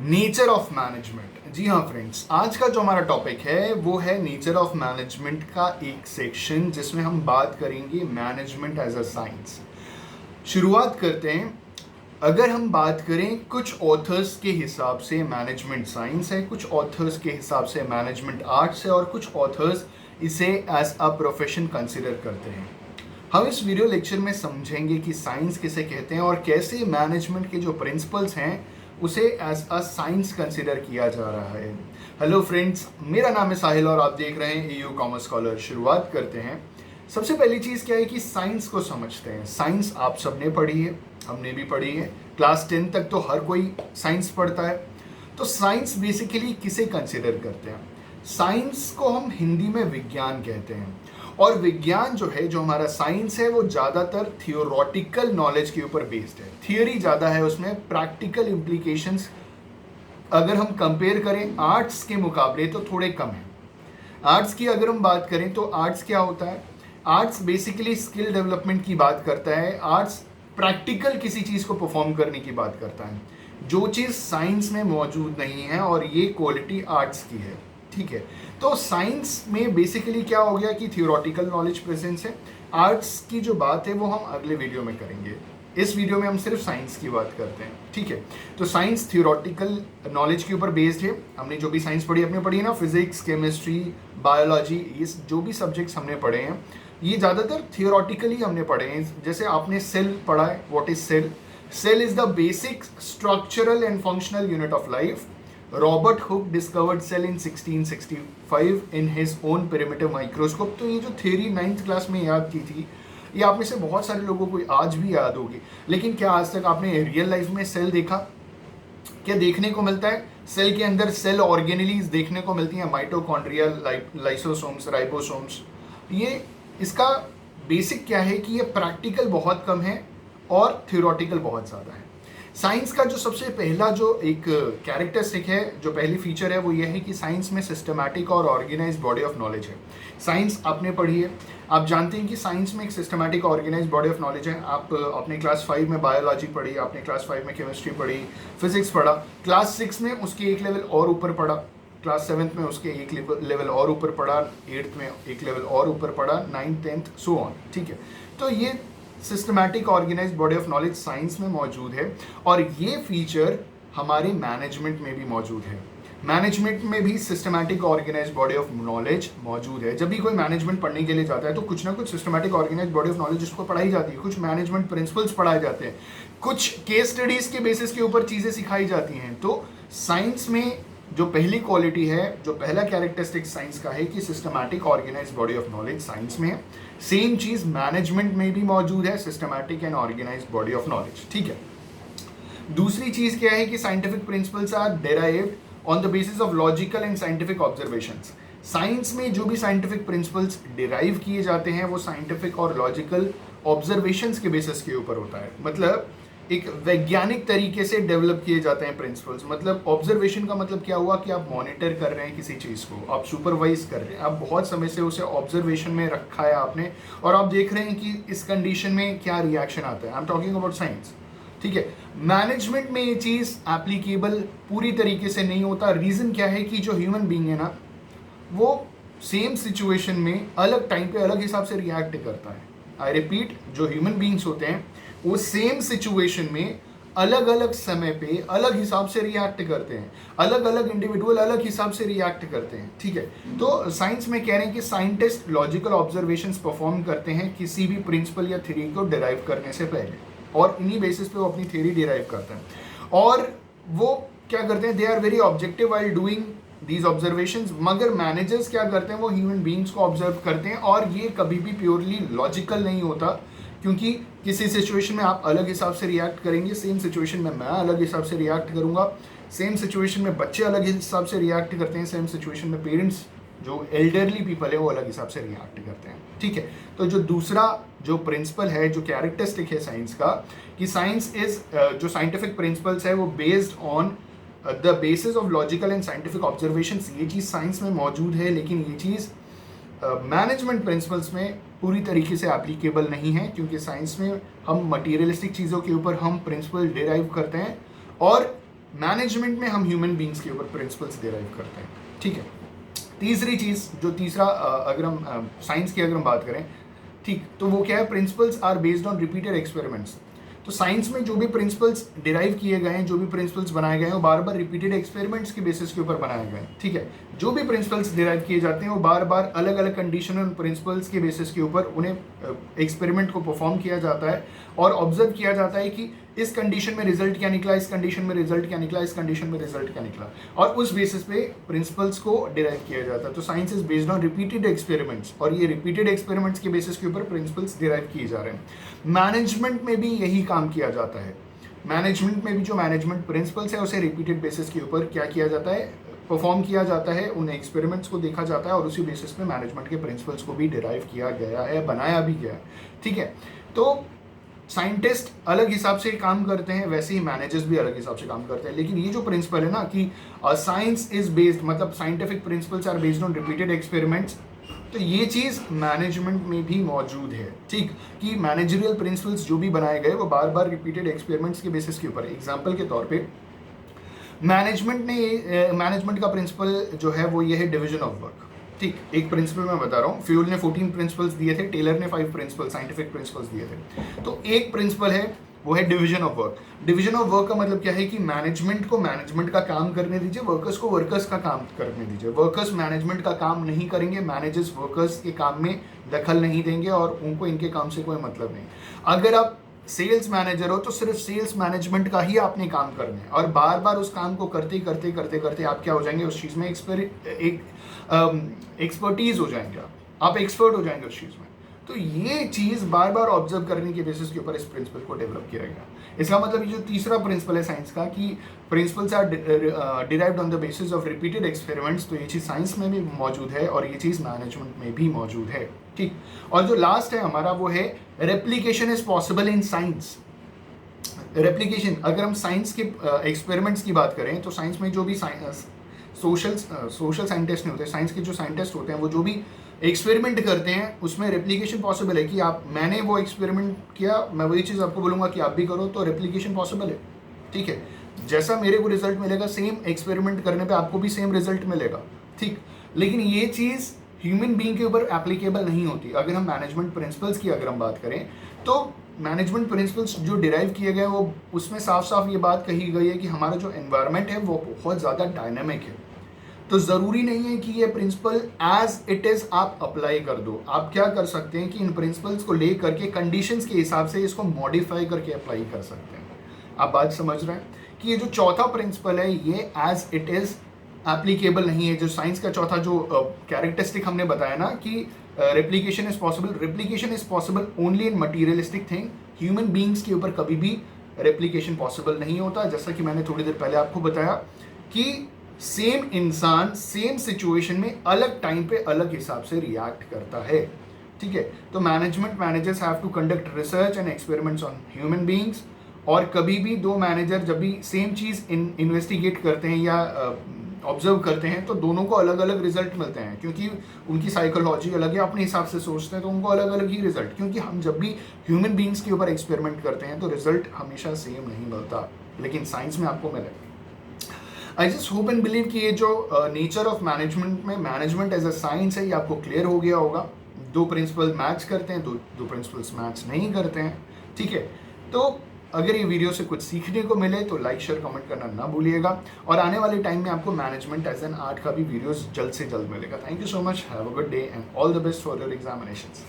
Nature of management. जी हाँ friends, आज का जो हमारा टॉपिक है वो है नेचर ऑफ मैनेजमेंट का एक सेक्शन जिसमें हम बात करेंगे मैनेजमेंट एज अ साइंस। शुरुआत करते हैं। अगर हम बात करें कुछ ऑथर्स के हिसाब से मैनेजमेंट साइंस है, कुछ ऑथर्स के हिसाब से मैनेजमेंट आर्ट्स है और कुछ ऑथर्स इसे एज अ प्रोफेशन कंसिडर करते हैं। हम इस वीडियो लेक्चर में समझेंगे कि साइंस किसे कहते हैं और कैसे मैनेजमेंट के जो प्रिंसिपल्स हैं उसे एज अ साइंस कंसिडर किया जा रहा है। हेलो फ्रेंड्स, मेरा नाम है साहिल और आप देख रहे हैं एयू कॉमर्स स्कॉलर। शुरुआत करते हैं। सबसे पहली चीज़ क्या है कि साइंस को समझते हैं। साइंस आप सबने पढ़ी है, हमने भी पढ़ी है। क्लास 10 तक तो हर कोई साइंस पढ़ता है। तो साइंस बेसिकली किसे कंसिडर करते हैं? साइंस को हम हिंदी में विज्ञान कहते हैं। और विज्ञान जो है, जो हमारा साइंस है, वो ज़्यादातर थियोरटिकल नॉलेज के ऊपर बेस्ड है। थियोरी ज़्यादा है उसमें, प्रैक्टिकल इम्प्लीकेशंस अगर हम कंपेयर करें आर्ट्स के मुकाबले तो थोड़े कम है। आर्ट्स की अगर हम बात करें तो आर्ट्स क्या होता है? आर्ट्स बेसिकली स्किल डेवलपमेंट की बात करता है। आर्ट्स प्रैक्टिकल किसी चीज़ को परफॉर्म करने की बात करता है, जो चीज़ साइंस में मौजूद नहीं है, और ये क्वालिटी आर्ट्स की है। ठीक है, तो साइंस में बेसिकली क्या हो गया कि थियोरटिकल नॉलेज प्रेजेंस है। आर्ट्स की जो बात है वो हम अगले वीडियो में करेंगे। इस वीडियो में हम सिर्फ साइंस की बात करते हैं। ठीक है, तो साइंस थियोरटिकल नॉलेज के ऊपर बेस्ड है। हमने जो भी साइंस पढ़ी, अपने पढ़ी है ना, फिजिक्स, केमिस्ट्री, बायोलॉजी, ये जो भी सब्जेक्ट्स हमने पढ़े हैं ये ज़्यादातर थियोरटिकली हमने पढ़े हैं। जैसे आपने सेल पढ़ा है, what is cell? Cell is the basic structural and functional unit of life. Robert Hooke discovered cell in 1665 in his own perimeter microscope. तो ये जो थ्योरी 9th क्लास में याद की थी, ये आप में से बहुत सारे लोगों को आज भी याद होगी। लेकिन क्या आज तक आपने रियल लाइफ में सेल देखा? क्या देखने को मिलता है? सेल के अंदर सेल ऑर्गेनेलीज देखने को मिलती हैं, माइटोकॉन्ड्रिया, लाइसोसोम्स, राइबोसोम्स। ये इसका बेसिक क्या है कि ये प्रैक्टिकल बहुत कम है और थियोरटिकल बहुत ज़्यादा है। साइंस का जो सबसे पहला जो एक कैरेक्टरिस्टिक है, जो पहली फीचर है, वो ये है कि साइंस में सिस्टमैटिक और ऑर्गेनाइज बॉडी ऑफ नॉलेज है। साइंस आपने पढ़ी है, आप जानते हैं कि साइंस में एक systematic organise body of knowledge है। आप अपने क्लास 5 में बायोलॉजी पढ़ी, आपने क्लास 5 में केमिस्ट्री पढ़ी, फिजिक्स पढ़ा, क्लास 6 में उसके एक लेवल और ऊपर पढ़ा, क्लास 7th में उसके एक लेवल और ऊपर पढ़ा, 8th में एक लेवल और ऊपर पढ़ा, 9th 10th सो ऑन। ठीक है, तो ये systematic organised body of knowledge science में मौजूद है और ये फीचर हमारे मैनेजमेंट में भी मौजूद है। मैनेजमेंट में भी systematic organised body of knowledge मौजूद है। जब भी कोई मैनेजमेंट पढ़ने के लिए जाता है तो कुछ ना कुछ systematic organised body of knowledge उसको पढ़ाई जाती है, कुछ मैनेजमेंट प्रिंसिपल्स पढ़ाए जाते हैं, कुछ केस स्टडीज के बेसिस के ऊपर चीज़ें सिखाई जाती हैं। तो साइंस में जो पहली क्वालिटी है, जो पहला कैरेक्टरिस्टिक साइंस का है कि systematic organised body of knowledge science में है। सेम चीज मैनेजमेंट में भी मौजूद है, systematic and organised body of knowledge. ठीक है, दूसरी चीज क्या है कि scientific principles are derived on the basis of logical and scientific observations. Science में जो भी साइंटिफिक प्रिंसिपल्स डिराइव किए जाते हैं वो साइंटिफिक और लॉजिकल ऑब्जर्वेशंस के बेसिस के ऊपर होता है। मतलब एक वैज्ञानिक तरीके से डेवलप किए जाते हैं प्रिंसिपल्स। मतलब ऑब्जर्वेशन का मतलब क्या हुआ कि आप मॉनिटर कर रहे हैं किसी चीज़ को, आप सुपरवाइज कर रहे हैं, आप बहुत समय से उसे ऑब्जर्वेशन में रखा है आपने, और आप देख रहे हैं कि इस कंडीशन में क्या रिएक्शन आता है। I am talking about science. ठीक है, मैनेजमेंट में ये चीज़ एप्लीकेबल पूरी तरीके से नहीं होता। रीज़न क्या है कि जो ह्यूमन बींग है ना, वो सेम सिचुएशन में अलग टाइम पे अलग हिसाब से रिएक्ट करता है। आई रिपीट, जो ह्यूमन बींग्स होते हैं वो सेम सिचुएशन में अलग अलग समय पे अलग हिसाब से रिएक्ट करते हैं। अलग अलग इंडिविजुअल अलग हिसाब से रिएक्ट करते हैं। ठीक है, तो साइंस में कह रहे हैं कि साइंटिस्ट लॉजिकल ऑब्जर्वेशंस परफॉर्म करते हैं किसी भी प्रिंसिपल या थ्योरी को डिराइव करने से पहले, और इन्हीं बेसिस पे वो अपनी थ्योरी डिराइव करते हैं। और वो क्या करते हैं, they are very objective while doing these observations. मगर मैनेजर्स क्या करते हैं, वो ह्यूमन बींग्स को ऑब्जर्व करते हैं, और ये कभी भी प्योरली लॉजिकल नहीं होता, क्योंकि किसी सिचुएशन में आप अलग हिसाब से रिएक्ट करेंगे, सेम सिचुएशन में मैं अलग हिसाब से रिएक्ट करूंगा, सेम सिचुएशन में बच्चे अलग हिसाब से रिएक्ट करते हैं, सेम सिचुएशन में पेरेंट्स, जो एल्डरली पीपल है, वो अलग हिसाब से रिएक्ट करते हैं। ठीक है, तो जो दूसरा जो प्रिंसिपल है, जो कैरेक्टरिस्टिक है साइंस का, कि साइंस इज, जो साइंटिफिक प्रिंसिपल्स है वो based on the basis of logical and scientific observations. ये चीज़ साइंस में मौजूद है, लेकिन ये चीज़ मैनेजमेंट प्रिंसिपल्स में पूरी तरीके से एप्लीकेबल नहीं है, क्योंकि साइंस में हम मटीरियलिस्टिक चीज़ों के ऊपर हम प्रिंसिपल डिराइव करते हैं और मैनेजमेंट में हम ह्यूमन बींग्स के ऊपर प्रिंसिपल्स डिराइव करते हैं, ठीक है। तीसरी चीज़ जो तीसरा अगर हम साइंस की अगर हम बात करें, ठीक, तो वो क्या है, principles are based on repeated experiments. तो साइंस में जो भी प्रिंसिपल्स डिराइव किए गए हैं, जो भी प्रिंसिपल्स बनाए गए हैं, वो बार बार रिपीटेड एक्सपेरिमेंट्स के बेसिस के ऊपर बनाए गए हैं, ठीक है। जो भी प्रिंसिपल्स डिराइव किए जाते हैं वो बार बार अलग अलग कंडीशन और प्रिंसिपल्स के बेसिस के ऊपर उन्हें एक्सपेरिमेंट को परफॉर्म किया जाता है और ऑब्जर्व किया जाता है कि इस कंडीशन में रिजल्ट क्या निकला, इस कंडीशन में रिजल्ट क्या निकला, इस कंडीशन में रिजल्ट क्या निकला, और उस बेसिस पे प्रिंसिपल्स को डिराइव किया जाता है। तो science is based on repeated experiments, और ये रिपीटेड एक्सपेरिमेंट्स के बेसिस के ऊपर प्रिंसिपल्स डिराइव किए जा रहे हैं। मैनेजमेंट में भी यही काम किया जाता है। मैनेजमेंट में भी जो मैनेजमेंट प्रिंसिपल्स है उसे रिपीटेड बेसिस के ऊपर क्या किया जाता है, परफॉर्म किया जाता है, उन एक्सपेरिमेंट्स को देखा जाता है और उसी बेसिस पे मैनेजमेंट के प्रिंसिपल्स को भी डिराइव किया गया है, बनाया भी गया है, ठीक है। तो साइंटिस्ट अलग हिसाब से काम करते हैं, वैसे ही मैनेजर्स भी अलग हिसाब से काम करते हैं। लेकिन ये जो प्रिंसिपल है ना कि साइंस इज बेस्ड, मतलब scientific principles are based on repeated experiments, तो ये चीज़ मैनेजमेंट में भी मौजूद है, ठीक, कि मैनेजरियल प्रिंसिपल्स जो भी बनाए गए वो बार बार रिपीटेड एक्सपेरिमेंट्स के बेसिस के ऊपर। एग्जाम्पल के तौर पे मैनेजमेंट का प्रिंसिपल जो है वो ये है डिवीजन ऑफ वर्क, ठीक। एक प्रिंसिपल मैं बता रहा हूँ, फ्यूल ने 14 प्रिंसिपल्स दिए थे, टेलर ने 5 प्रिंसिपल साइंटिफिक प्रिंसिपल्स दिए थे। तो एक प्रिंसिपल है वो है division of work. Division of work का मतलब क्या है कि मैनेजमेंट को मैनेजमेंट का काम करने दीजिए, वर्कर्स को वर्कर्स का काम करने दीजिए। वर्कर्स मैनेजमेंट का काम नहीं करेंगे, मैनेजर्स वर्कर्स के काम में दखल नहीं देंगे और उनको इनके काम से कोई मतलब नहीं। अगर आप सेल्स मैनेजर हो तो सिर्फ सेल्स मैनेजमेंट का ही आपने काम करना है और बार बार उस काम को करते करते करते करते आप क्या हो जाएंगे, उस चीज़ में एक्सपर्टीज हो जाएंगे, आप एक्सपर्ट हो जाएंगे उस चीज़ में। तो ये चीज़ बार बार ऑब्जर्व करने के बेसिस के ऊपर इस प्रिंसिपल को डेवलप किया गया। इसका मतलब ये जो तीसरा प्रिंसिपल है साइंस का कि principles are derived on the basis of repeated experiments, तो ये चीज़ साइंस में भी मौजूद है और ये चीज़ मैनेजमेंट में भी मौजूद है, ठीक। और जो लास्ट है हमारा वो है replication is possible in science. Replication, अगर हम साइंस के एक्सपेरिमेंट्स की बात करें तो साइंस में जो भी सोशल साइंटिस्ट नहीं होते, साइंस के जो साइंटिस्ट होते हैं वो जो भी एक्सपेरिमेंट करते हैं उसमें रेप्लिकेशन पॉसिबल है कि मैंने वो एक्सपेरिमेंट किया, मैं वही चीज़ आपको बोलूँगा कि आप भी करो, तो रेप्लिकेशन पॉसिबल है, ठीक है। जैसा मेरे को रिजल्ट मिलेगा सेम एक्सपेरिमेंट करने पे आपको भी सेम रिजल्ट मिलेगा, ठीक। लेकिन ये चीज़ ह्यूमन बीइंग के ऊपर एप्लीकेबल नहीं होती। अगर हम मैनेजमेंट प्रिंसिपल्स की अगर हम बात करें तो मैनेजमेंट प्रिंसिपल्स जो डिराइव किए गए वो उसमें साफ साफ ये बात कही गई है कि हमारा जो एनवायरनमेंट है वो बहुत ज़्यादा डायनामिक है। तो ज़रूरी नहीं है कि ये प्रिंसिपल एज इट इज़ आप अप्लाई कर दो। आप क्या कर सकते हैं कि इन प्रिंसिपल्स को ले करके कंडीशंस के हिसाब से इसको मॉडिफाई करके अप्लाई कर सकते हैं। आप बात समझ रहे हैं कि ये जो चौथा प्रिंसिपल है ये एज इट इज़ एप्लीकेबल नहीं है। जो साइंस का चौथा जो कैरेक्टरिस्टिक हमने बताया ना कि replication is possible only in materialistic thing, human beings के ऊपर कभी भी रेप्लिकेशन पॉसिबल नहीं होता। जैसा कि मैंने थोड़ी देर पहले आपको बताया कि सेम इंसान सेम सिचुएशन में अलग टाइम पे अलग हिसाब से रिएक्ट करता है, ठीक है। तो managers have to conduct research and experiments on human beings, और कभी भी दो मैनेजर जब भी सेम चीज़ इन्वेस्टिगेट करते हैं या ऑब्जर्व करते हैं तो दोनों को अलग अलग रिजल्ट मिलते हैं, क्योंकि उनकी साइकोलॉजी अलग है, अपने हिसाब से सोचते हैं तो उनको अलग अलग ही रिजल्ट। क्योंकि हम जब भी ह्यूमन बींग्स के ऊपर एक्सपेरिमेंट करते हैं तो रिजल्ट हमेशा सेम नहीं मिलता, लेकिन साइंस में आपको मिले। I just hope and believe कि ये जो नेचर ऑफ मैनेजमेंट में मैनेजमेंट एज अ साइंस है ये आपको क्लियर हो गया होगा। दो प्रिंसिपल मैच करते हैं, दो प्रिंसिपल्स मैच नहीं करते हैं, ठीक है। तो अगर ये वीडियो से कुछ सीखने को मिले तो लाइक शेयर कमेंट करना ना भूलिएगा, और आने वाले टाइम में आपको मैनेजमेंट एज एन आर्ट का भी वीडियोस जल्द से जल्द मिलेगा। Thank you so much, have a good day and all the best for your examinations.